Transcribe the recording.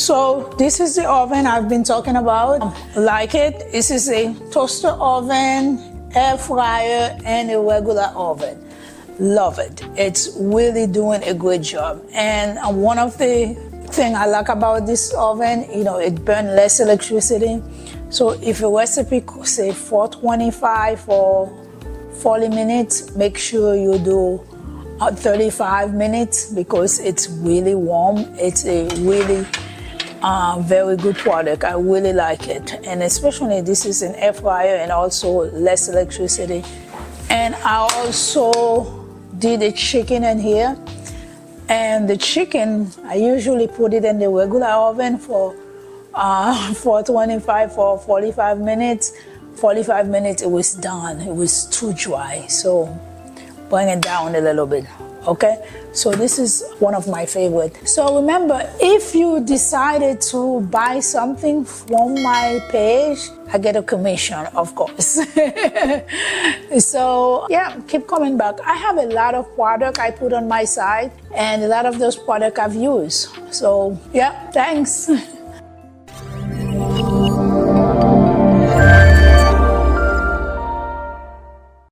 So this is the oven I've been talking about. Like it. This is a toaster oven, air fryer, and a regular oven. Love it. It's really doing a great job. And one of the things I like about this oven, it burns less electricity. So if a recipe say 425 for 40 minutes, make sure you do 35 minutes because it's really warm. It's a really very good product. I really like it. And especially this is an air fryer and also less electricity. And I also did a chicken in here. And the chicken, I usually put it in the regular oven for 425 for 45 minutes. 45 minutes, it was done. It was too dry. So bring it down a little bit. Okay, so this is one of my favorite. So remember, if you decided to buy something from my page, I get a commission, of course. So yeah, keep coming back. I have a lot of product I put on my site, and a lot of those products I've used. So yeah, thanks.